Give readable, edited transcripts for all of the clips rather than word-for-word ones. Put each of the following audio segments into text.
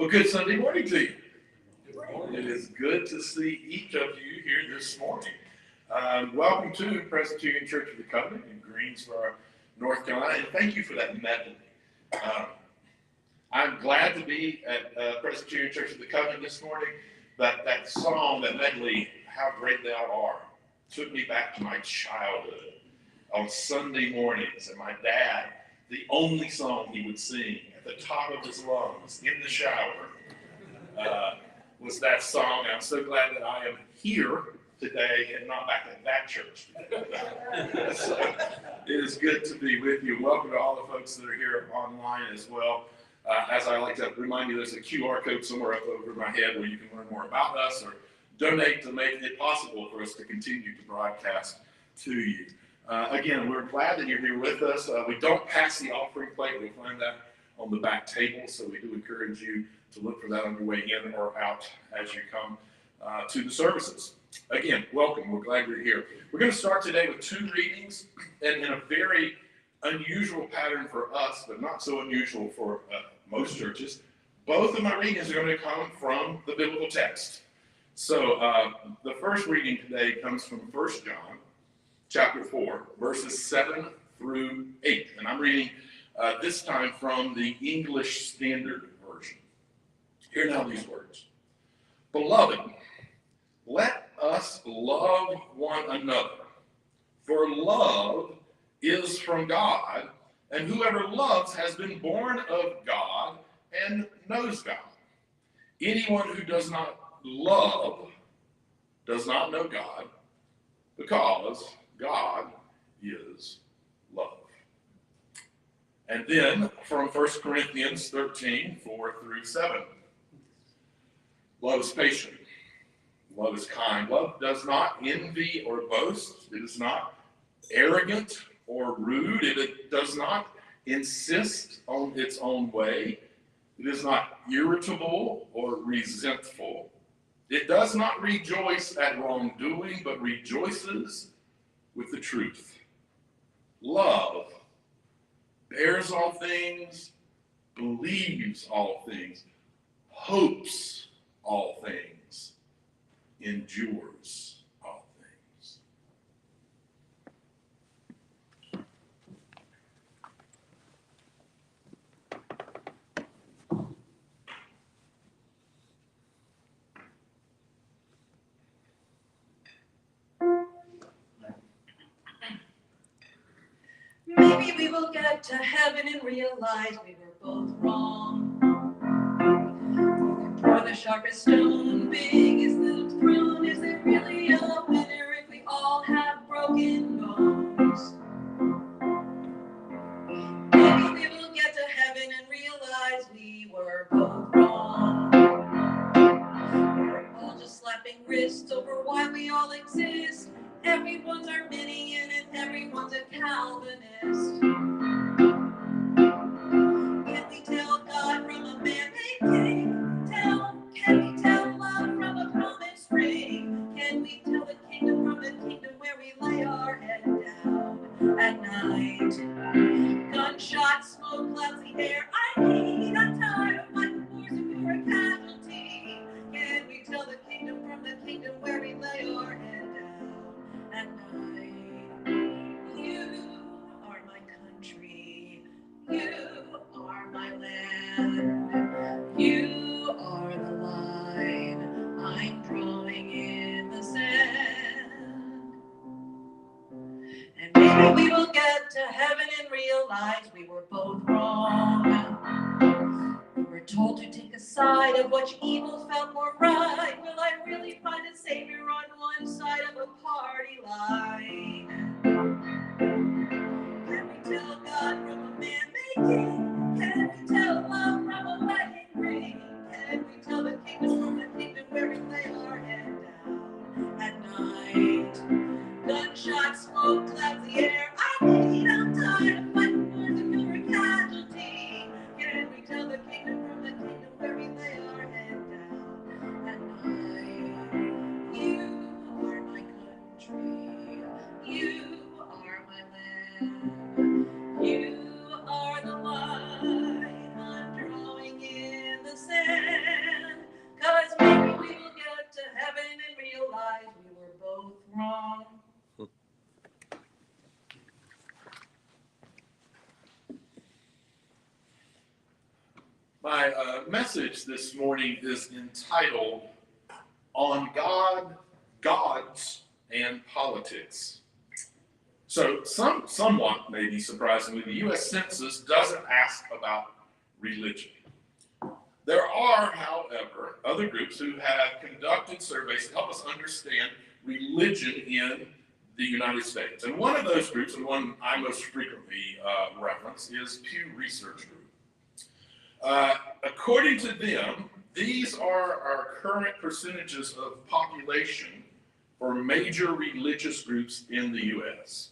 Well, good Sunday morning to you. It is good to see each of you here this morning. Welcome to Presbyterian Church of the Covenant in Greensboro, North Carolina, and thank you for that medley. I'm glad to be at Presbyterian Church of the Covenant this morning. That song, that medley, How Great Thou Art, took me back to my childhood on Sunday mornings, and my dad, the only song he would sing at the top of his lungs in the shower was that song. I'm so glad that I am here today and not back at that church. So it is good to be with you. Welcome to all the folks that are here online as well. As I like to remind you, there's a QR code somewhere up over my head where you can learn more about us or donate to make it possible for us to continue to broadcast to you. Again, we're glad that you're here with us. We don't pass the offering plate. You'll find that on the back table, so we do encourage you to look for that on your way in or out as you come to the services. Again, welcome. We're glad you're here. We're going to start today with two readings, and in a very unusual pattern for us, but not so unusual for most churches. Both of my readings are going to come from the biblical text. So the first reading today comes from 1 John chapter 4, verses 7 through 8. And I'm reading this time from the English Standard Version. Hear now these words. Beloved, let us love one another, for love is from God, and whoever loves has been born of God and knows God. Anyone who does not love does not know God, because God is love. And then from 1 Corinthians 13, 4 through 7. Love is patient. Love is kind. Love does not envy or boast. It is not arrogant or rude. It does not insist on its own way. It is not irritable or resentful. It does not rejoice at wrongdoing, but rejoices with the truth. Love bears all things, believes all things, hopes all things, endures all things. Maybe we will get to heaven and realize we were both wrong. For the sharpest stone, big is the throne. Is it really a winner if we all have broken bones? Maybe we will get to heaven and realize we were both wrong. We're all just slapping wrists over why we all exist. Everyone's Arminian and everyone's a Calvinist. Can we tell God from a man-made king? Can we tell love from a promised ring? Can we tell the kingdom from the kingdom where we lay our head down at night? Gunshots, smoke clouds the air. I'm tired of fighting wars if you're a casualty. Can we tell the kingdom from the kingdom where we lay our head down at night? You are my country. You are my land. You are the line I'm drawing in the sand. And maybe we will get to heaven and realize we were both wrong. We were told to take a side of which evil felt more right. Will I really find a savior on one side of a party line? Can we tell God from a man-made king? Can we tell love from a wedding ring? Can we tell the kingdom from the kingdom where we lay our head down at night? Gunshots, smoke clouds the air. I'm tired of fighting wars if you're a casualty. Can we tell the kingdom from the kingdom where we lay our head down at night? You are my country. You are my land. You are the line I'm drawing in the sand. message this morning is entitled On God, Gods, and Politics. So somewhat maybe surprisingly, the U.S. Census doesn't ask about religion. There are, however, other groups who have conducted surveys to help us understand religion in the United States. And one of those groups, and one I most frequently reference, is Pew Research Group. According to them, these are our current percentages of population for major religious groups in the U.S.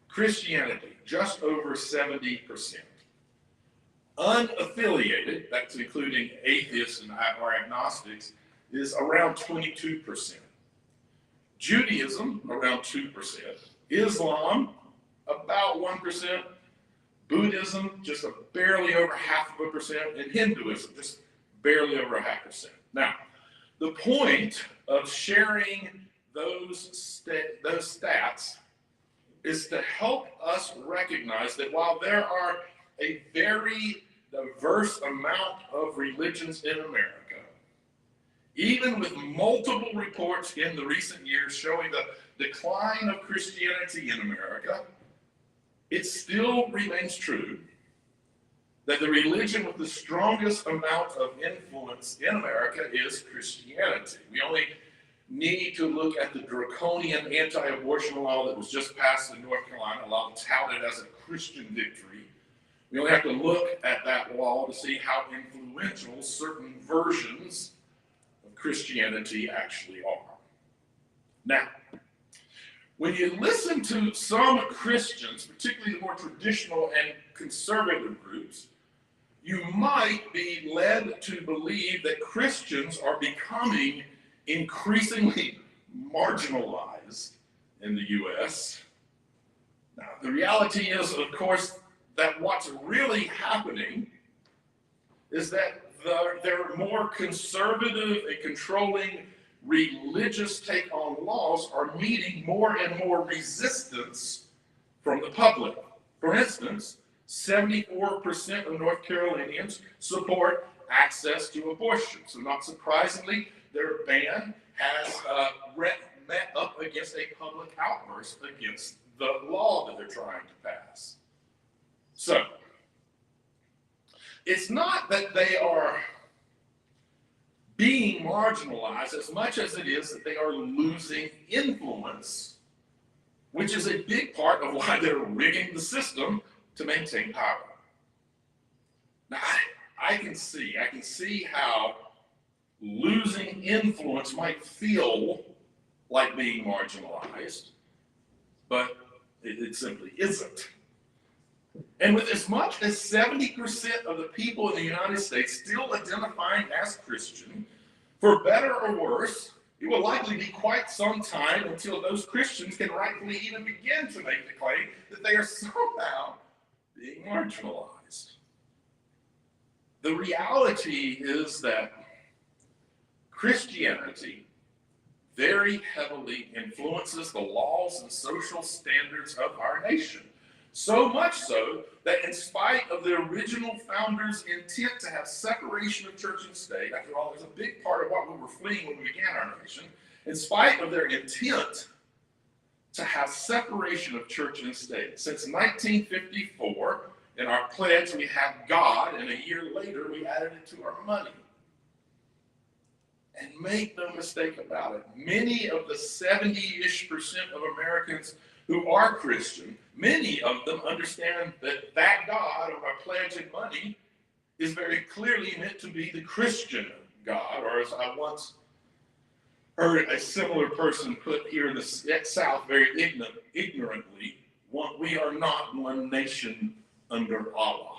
Christianity, just over 70%. Unaffiliated, that's including atheists and or agnostics, is around 22%. Judaism, around 2%. Islam, about 1%. Buddhism, just barely over 0.5%. And Hinduism, just barely over 0.5%. Now, the point of sharing those stats is to help us recognize that while there are a very diverse amount of religions in America, even with multiple reports in the recent years showing the decline of Christianity in America, it still remains true that the religion with the strongest amount of influence in America is Christianity. We only need to look at the draconian anti-abortion law that was just passed in North Carolina, a law touted as a Christian victory. We only have to look at that law to see how influential certain versions of Christianity actually are. Now, when you listen to some Christians, particularly the more traditional and conservative groups, you might be led to believe that Christians are becoming increasingly marginalized in the U.S. Now, the reality is, of course, that what's really happening is that their more conservative and controlling religious take on laws are meeting more and more resistance from the public. For instance, 74% of North Carolinians support access to abortion. So not surprisingly, their ban has met up against a public outburst against the law that they're trying to pass. So, it's not that they are being marginalized as much as it is that they are losing influence, which is a big part of why they're rigging the system to maintain power. Now, I can see how losing influence might feel like being marginalized, but it simply isn't. And with as much as 70% of the people in the United States still identifying as Christian, for better or worse, it will likely be quite some time until those Christians can rightfully even begin to make the claim that they are somehow being marginalized. The reality is that Christianity very heavily influences the laws and social standards of our nation. So much so that in spite of the original founders' intent to have separation of church and state, after all, there's a big part of what we were fleeing when we began our nation, in spite of their intent to have separation of church and state. Since 1954, in our pledge, we have God, and a year later, we added it to our money. And make no mistake about it, many of the 70-ish% of Americans who are Christian, many of them understand that that God of our pledge and money is very clearly meant to be the Christian God, or as I once heard a similar person put here in the South very ignorantly, we are not one nation under Allah.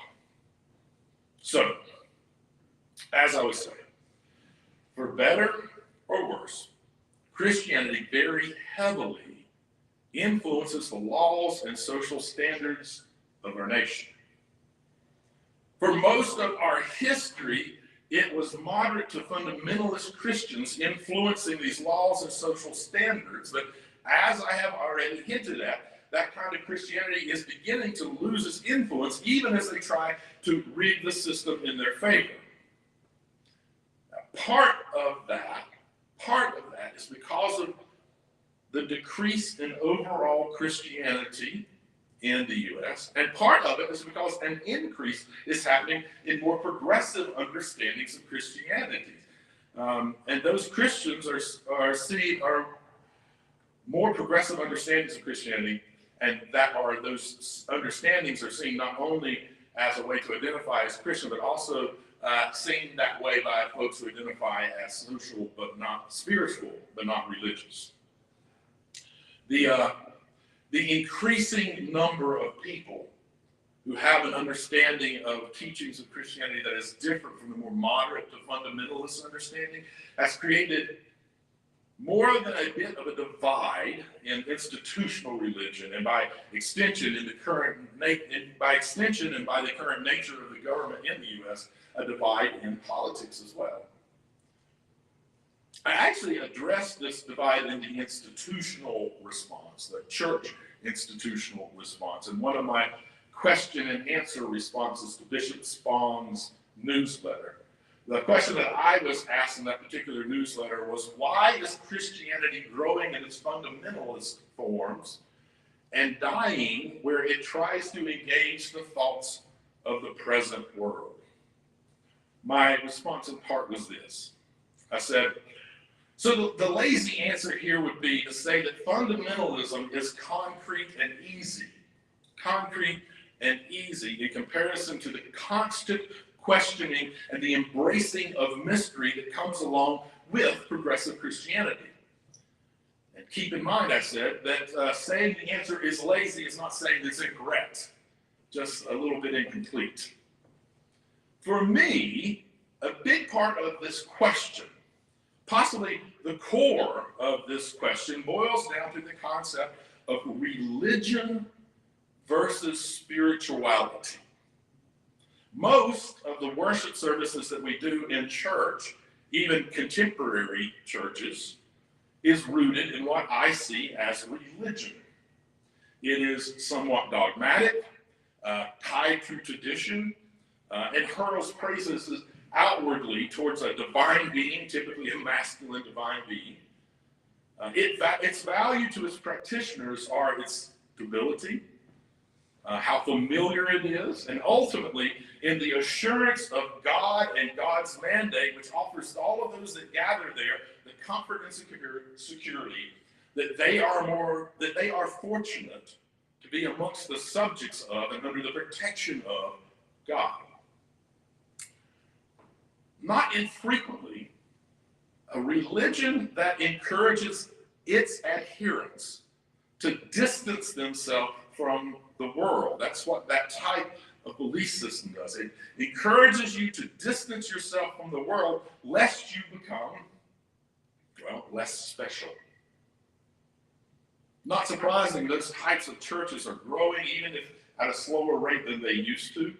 So, as I was saying, for better or worse, Christianity very heavily influences the laws and social standards of our nation. For most of our history, it was moderate to fundamentalist Christians influencing these laws and social standards, but as I have already hinted at, that kind of Christianity is beginning to lose its influence even as they try to rig the system in their favor. Part of that is because of the decrease in overall Christianity in the U.S., and part of it is because an increase is happening in more progressive understandings of Christianity. And those Christians are more progressive understandings of Christianity, and those understandings are seen not only as a way to identify as Christian, but also seen that way by folks who identify as social but not spiritual, but not religious. The increasing number of people who have an understanding of teachings of Christianity that is different from the more moderate to fundamentalist understanding has created more than a bit of a divide in institutional religion, and by extension and by the current nature of the government in the U.S., a divide in politics as well. I actually addressed this divide in the institutional response, the church institutional response, in one of my question and answer responses to Bishop Spong's newsletter. The question that I was asked in that particular newsletter was, why is Christianity growing in its fundamentalist forms and dying where it tries to engage the thoughts of the present world? My response in part was this. I said, so the lazy answer here would be to say that fundamentalism is concrete and easy in comparison to the constant questioning and the embracing of mystery that comes along with progressive Christianity. And keep in mind, I said, that saying the answer is lazy is not saying it's incorrect, just a little bit incomplete. For me, a big part of this question, possibly the core of this question, boils down to the concept of religion versus spirituality. Most of the worship services that we do in church, even contemporary churches, is rooted in what I see as religion. It is somewhat dogmatic, tied to tradition, and hurls praises outwardly towards a divine being, typically a masculine divine being. Its value to its practitioners are its stability, how familiar it is, and ultimately in the assurance of God and God's mandate, which offers to all of those that gather there the comfort and security that they are fortunate to be amongst the subjects of and under the protection of God. Not infrequently, a religion that encourages its adherents to distance themselves from the world. That's what that type of belief system does. It encourages you to distance yourself from the world lest you become, less special. Not surprising, those types of churches are growing, even if at a slower rate than they used to.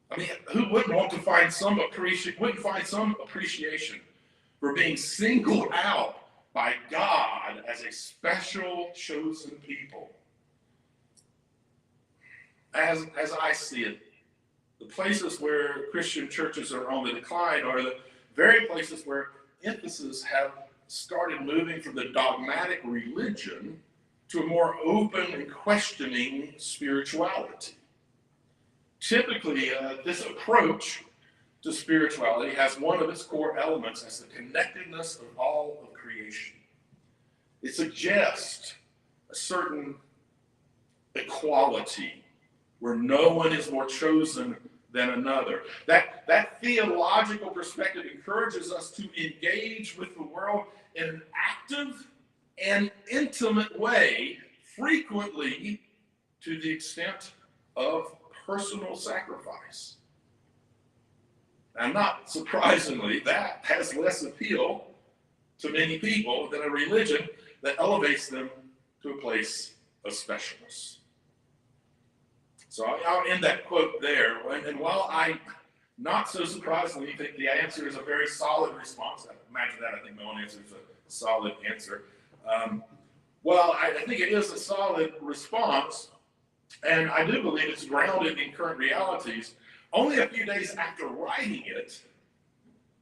I mean, who wouldn't want to find some appreciation for being singled out by God as a special chosen people? As I see it, the places where Christian churches are on the decline are the very places where emphasis have started moving from the dogmatic religion to a more open and questioning spirituality. Typically, this approach to spirituality has one of its core elements as the connectedness of all of creation. It suggests a certain equality where no one is more chosen than another. That theological perspective encourages us to engage with the world in an active and intimate way, frequently to the extent of personal sacrifice. And not surprisingly, that has less appeal to many people than a religion that elevates them to a place of specialness. So I'll end that quote there. And while I, not so surprisingly, think the answer is a very solid response, imagine that, I think my own answer is a solid answer. Well, I think it is a solid response, and I do believe it's grounded in current realities. Only a few days after writing it,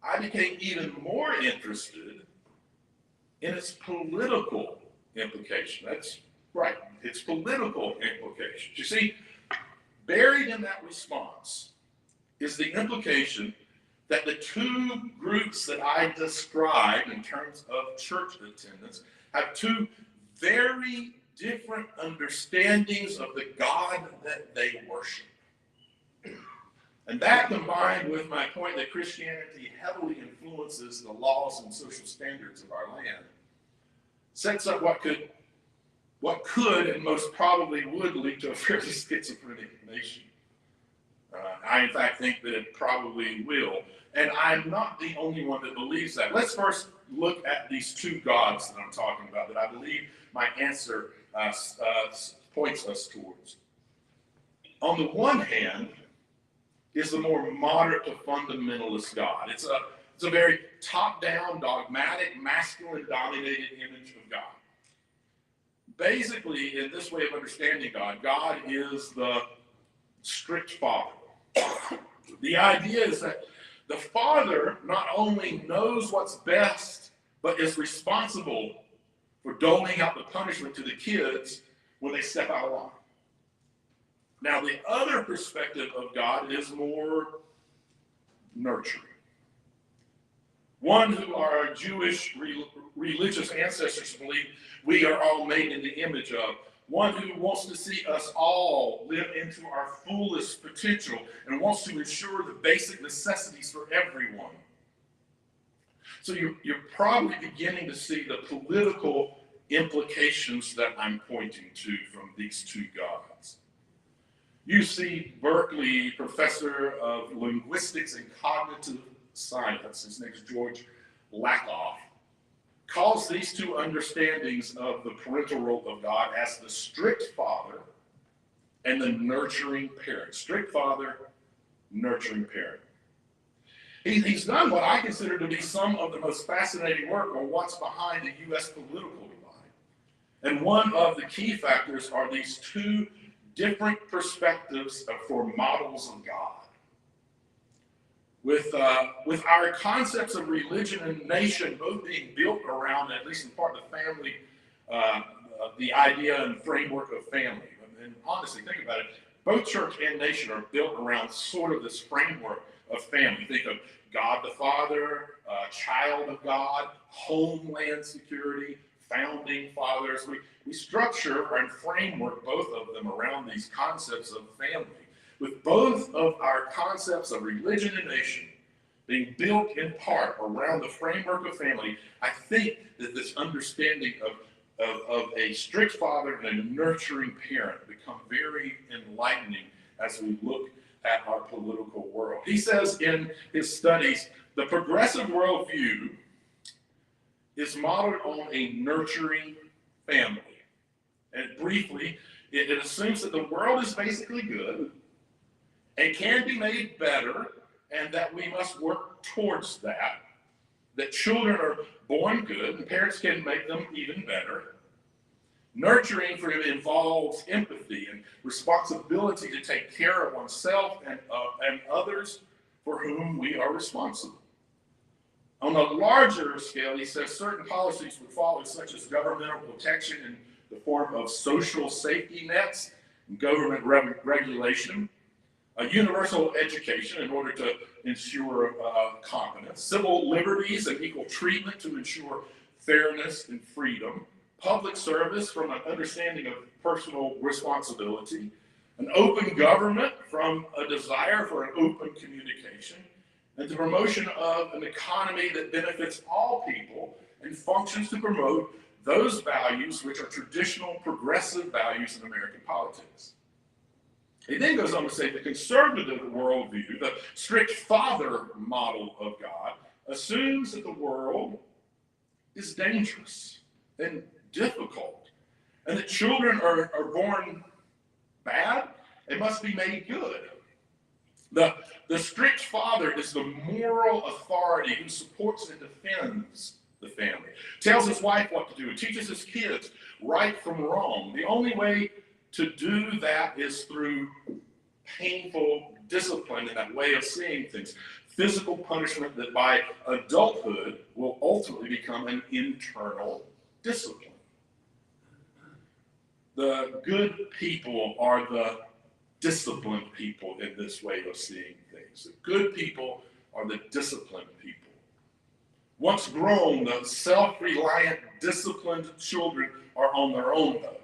I became even more interested in its political implication. That's right, its political implications. You see, buried in that response is the implication that the two groups that I described in terms of church attendance have two very different understandings of the God that they worship. And that, combined with my point that Christianity heavily influences the laws and social standards of our land, sets up what could and most probably would lead to a fairly schizophrenic nation. I, in fact, think that it probably will. And I'm not the only one that believes that. Let's first look at these two gods that I'm talking about, that I believe my answer points us towards. On the one hand is the more moderate to fundamentalist God. It's a very top-down, dogmatic, masculine-dominated image of God. Basically, in this way of understanding God, God is the strict father. The idea is that the father not only knows what's best, but is responsible for doling out the punishment to the kids when they step out of line. Now, the other perspective of God is more nurturing. One who our Jewish religious ancestors believe we are all made in the image of. One who wants to see us all live into our fullest potential and wants to ensure the basic necessities for everyone. So you're probably beginning to see the political implications that I'm pointing to from these two gods. UC Berkeley professor of linguistics and cognitive science, his name is George Lakoff, calls these two understandings of the parental role of God as the strict father and the nurturing parent. Strict father, nurturing parent. He's done what I consider to be some of the most fascinating work on what's behind the U.S. political divide. And one of the key factors are these two different perspectives for models of God. With our concepts of religion and nation both being built around, at least in part, the family, the idea and framework of family. And honestly, think about it. Both church and nation are built around sort of this framework of family. Think of God the Father, child of God, homeland security, founding fathers. We structure and framework both of them around these concepts of family, with both of our concepts of religion and nation being built in part around the framework of family. I think that this understanding of a strict father and a nurturing parent become very enlightening as we look at our political world. He says in his studies, the progressive worldview is modeled on a nurturing family. And briefly, it assumes that the world is basically good and can be made better, and that we must work towards that. That children are born good, and parents can make them even better. Nurturing for him involves empathy and responsibility to take care of oneself and others for whom we are responsible. On a larger scale, he says certain policies would follow, such as governmental protection in the form of social safety nets, and government regulation, a universal education in order to ensure competence, civil liberties and equal treatment to ensure fairness and freedom, public service from an understanding of personal responsibility, an open government from a desire for an open communication, and the promotion of an economy that benefits all people and functions to promote those values which are traditional progressive values in American politics. He then goes on to say the conservative worldview, the strict father model of God, assumes that the world is dangerous and difficult, and that children are born bad and must be made good. The strict father is the moral authority who supports and defends the family, tells his wife what to do, and teaches his kids right from wrong. The only way to do that is through painful discipline in that way of seeing things. physical punishment that by adulthood will ultimately become an internal discipline. The good people are the disciplined people in this way of seeing things. The good people are the disciplined people. Once grown, the self-reliant, disciplined children are on their own, though.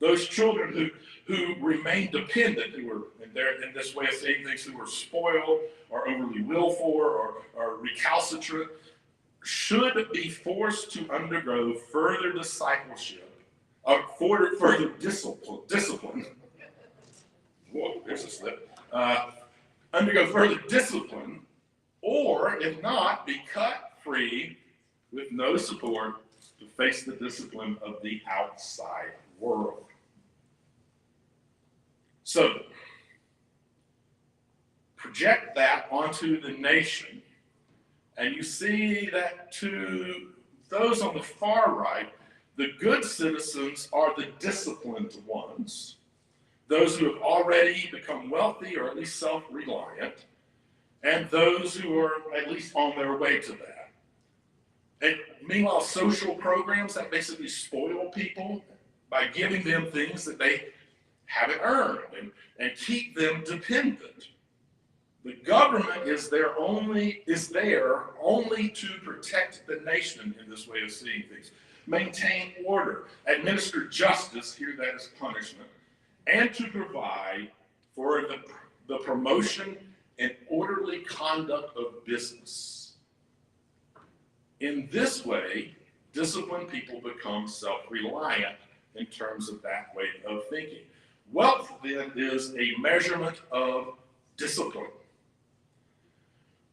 Those children who remain dependent, who are in this way of seeing things, who are spoiled or overly willful or recalcitrant, should be forced to undergo further discipleship, or further discipline. Whoa, there's a slip. Undergo further discipline, or if not, be cut free with no support to face the discipline of the outside world. So, project that onto the nation, and you see that to those on the far right, the good citizens are the disciplined ones, those who have already become wealthy or at least self-reliant, and those who are at least on their way to that. And meanwhile, social programs that basically spoil people by giving them things that they haven't earned and keep them dependent. The government is there only to protect the nation in this way of seeing things, maintain order, administer justice, here that is punishment, and to provide for the promotion and orderly conduct of business. In this way, disciplined people become self-reliant in terms of that way of thinking. Wealth, then, is a measurement of discipline,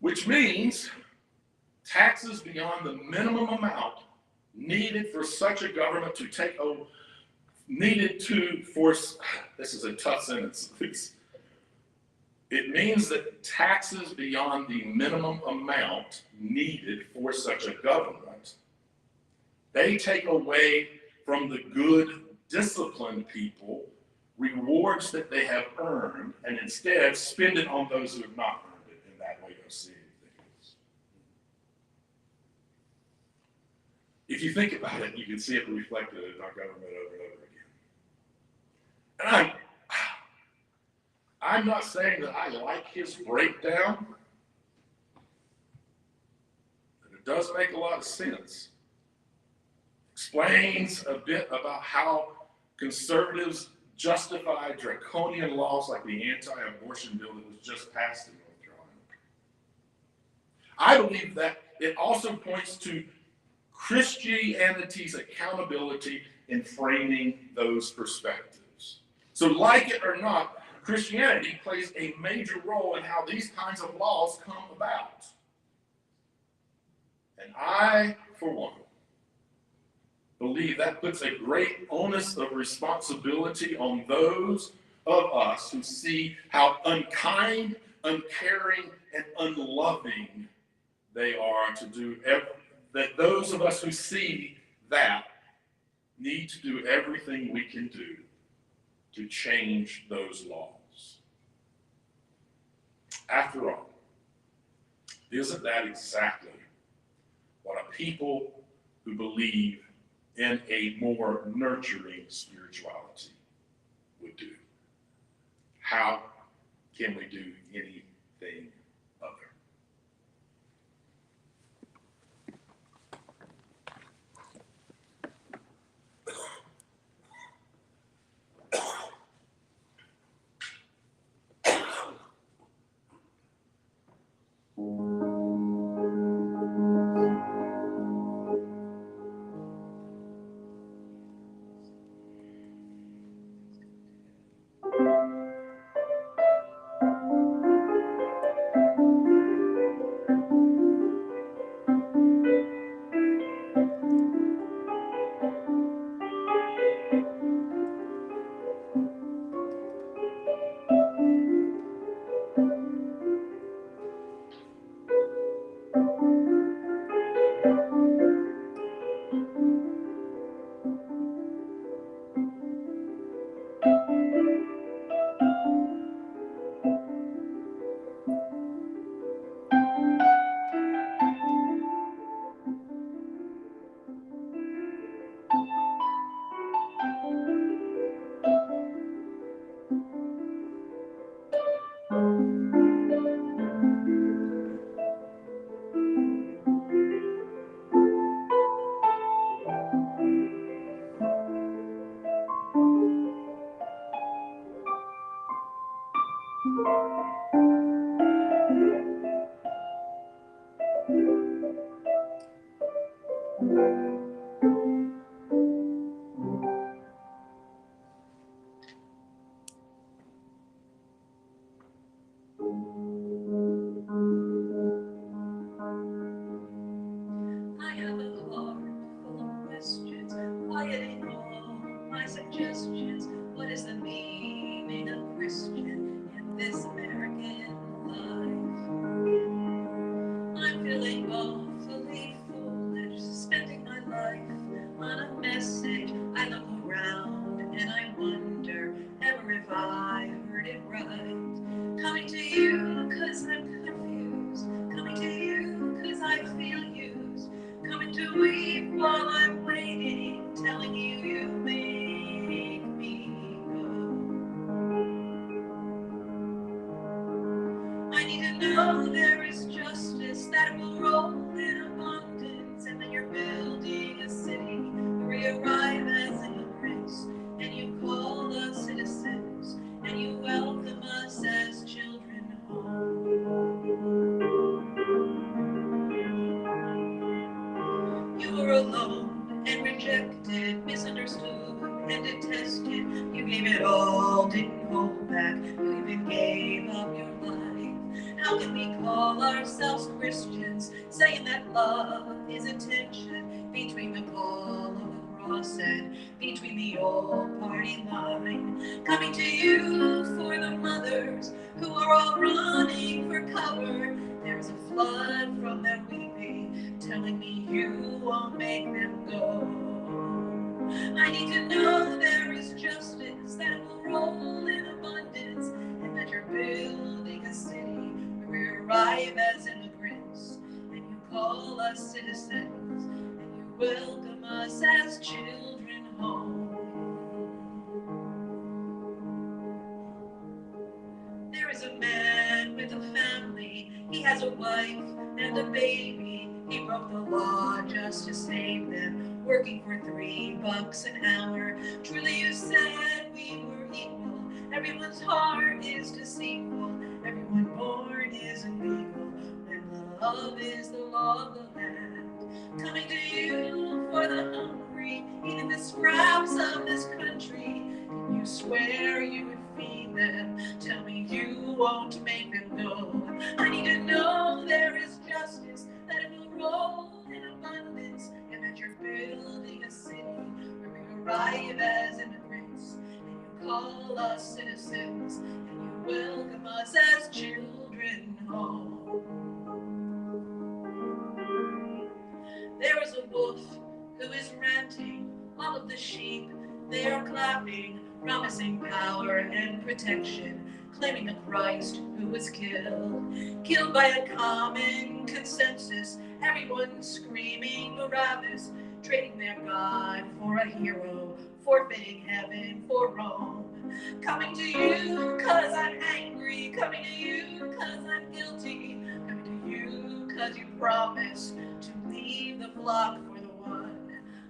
which means taxes beyond the minimum amount needed for such a government to take over, needed to force, this is a tough sentence, it means that taxes beyond the minimum amount needed for such a government, they take away from the good, disciplined people rewards that they have earned, and instead spend it on those who have not earned it in that way of seeing things. If you think about it, you can see it reflected in our government over and over again. And I'm not saying that I like his breakdown, but it does make a lot of sense. Explains a bit about how conservatives justify draconian laws like the anti-abortion bill that was just passed in North Carolina. I believe that it also points to Christianity's accountability in framing those perspectives. So like it or not, Christianity plays a major role in how these kinds of laws come about. And I, for one, believe that puts a great onus of responsibility on those of us who see how unkind, uncaring, and unloving they are to do that. Those of us who see that need to do everything we can do to change those laws. After all, isn't that exactly what a people who believe in a more nurturing spirituality would do? How can we do anything other? getting all my suggestions. What is the meaning of Christian in this American life? I'm feeling awfully foolish, spending my life on a message. I look around and I wonder, ever if I heard it right? Coming to you cause I'm confused, coming to you cause I feel used, coming to weep while I'm waiting, telling you you make me go. I need to know there is justice that will roll in abundance, and that you're building a city where we arrive as immigrants, and you call us citizens, and you welcome us as children home. You were alone and rejected, misunderstood and detested. You gave it all, didn't hold back. You even gave up your life. How can we call ourselves Christians, saying that love is a tension between the call of the cross and between the old party line? Coming to you for the mothers who are all running for cover. There's a flood from their weeping, telling me you won't make them go. I need to know there is justice that will roll in abundance, and that you're building a city where we arrive as immigrants, and you call us citizens, and you welcome us as children home. There is a man with a family, he has a wife and a baby. He broke the law just to save them, working for $3 an hour. Truly you said we were equal. Everyone's heart is deceitful. Everyone born is illegal. And love is the law of the land. Coming to you for the hungry, eating the scraps of this country. Can you swear you would feed them? Tell me you won't make them go. I need to know there is justice, that it will roll in abundance, and that you're building a city where we arrive as immigrants, and you call us citizens, and you welcome us as children home. There is a wolf who is ranting, all of the sheep, they are clapping, promising power and protection, claiming a Christ who was killed by a common consensus, everyone screaming Barabbas, trading their God for a hero, forfeiting heaven for Rome. Coming to you cause I'm angry, coming to you cause I'm guilty, coming to you cause you promised to leave the flock for the one.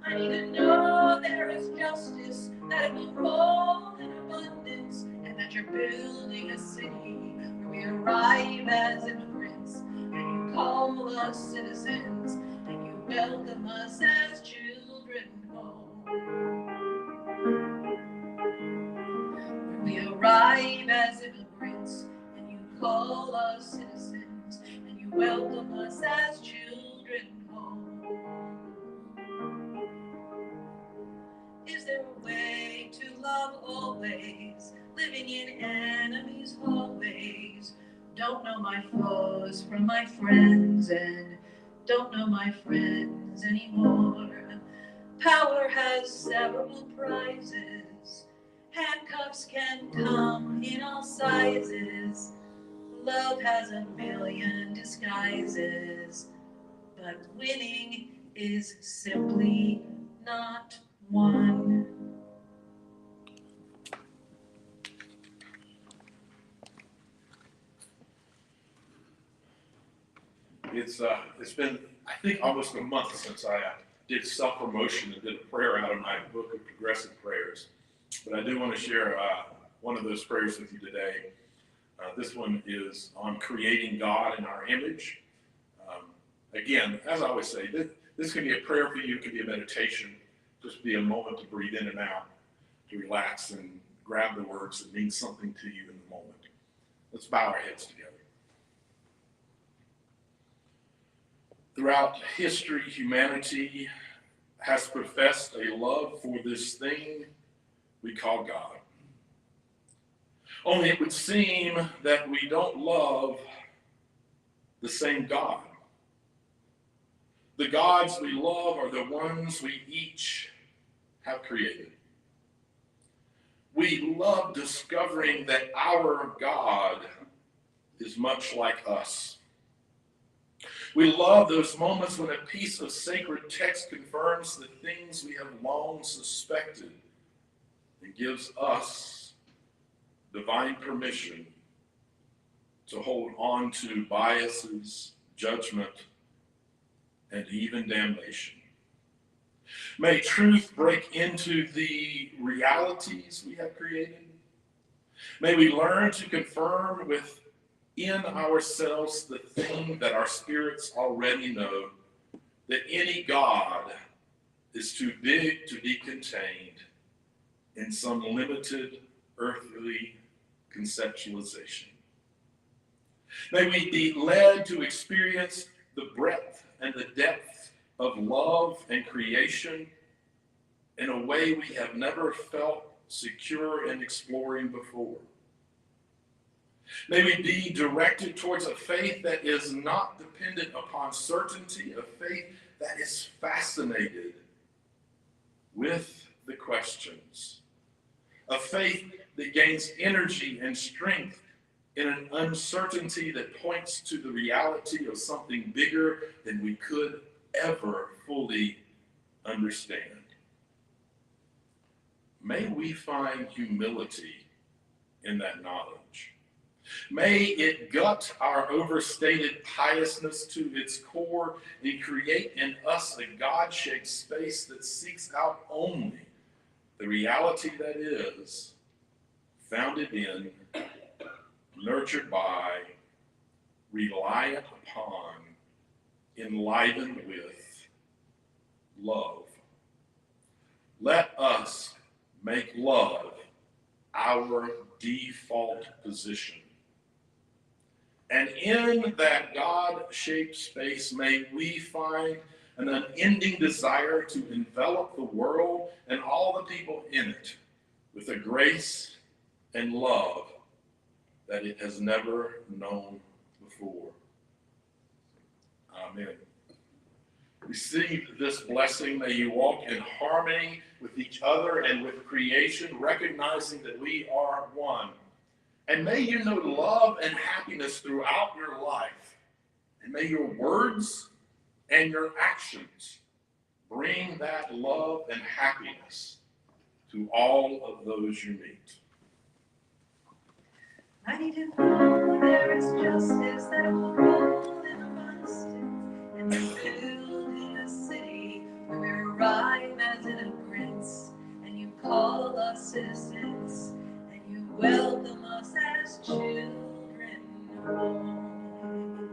I need to know there is justice, that it will roll in abundance, and that you're building a city where we arrive as immigrants, and you call us citizens, and you welcome us as children home. Where we arrive as immigrants, and you call us citizens, and you welcome us as children home. Is there a way to love always, living in enemies' hallways? Don't know my foes from my friends, and don't know my friends anymore. Power has several prizes, handcuffs can come in all sizes. Love has a million disguises, but winning is simply not one. It's been, I think, almost a month since I did self-promotion and did a prayer out of my book of progressive prayers. But I do want to share one of those prayers with you today. This one is on creating God in our image. Again, as I always say, this can be a prayer for you, it can be a meditation, just be a moment to breathe in and out, to relax and grab the words that mean something to you in the moment. Let's bow our heads together. Throughout history, humanity has professed a love for this thing we call God. Only it would seem that we don't love the same God. The gods we love are the ones we each have created. We love discovering that our God is much like us. We love those moments when a piece of sacred text confirms the things we have long suspected and gives us divine permission to hold on to biases, judgment, and even damnation. May truth break into the realities we have created. May we learn to confirm within ourselves the thing that our spirits already know, that any God is too big to be contained in some limited earthly conceptualization. May we be led to experience the breadth and the depth of love and creation in a way we have never felt secure in exploring before. May we be directed towards a faith that is not dependent upon certainty, a faith that is fascinated with the questions, a faith that gains energy and strength in an uncertainty that points to the reality of something bigger than we could ever fully understand. May we find humility in that knowledge. May it gut our overstated piousness to its core and create in us a God-shaped space that seeks out only the reality that is founded in, nurtured by, reliant upon, enlivened with love. Let us make love our default position. And in that God-shaped space, may we find an unending desire to envelop the world and all the people in it with a grace and love that it has never known before. Amen. Receive this blessing. May you walk in harmony with each other and with creation, recognizing that we are one. And may you know love and happiness throughout your life. And may your words and your actions bring that love and happiness to all of those you meet. I need to know there is justice that will rule in abundance and be filled in a city where we arrive as immigrants and you call us citizens.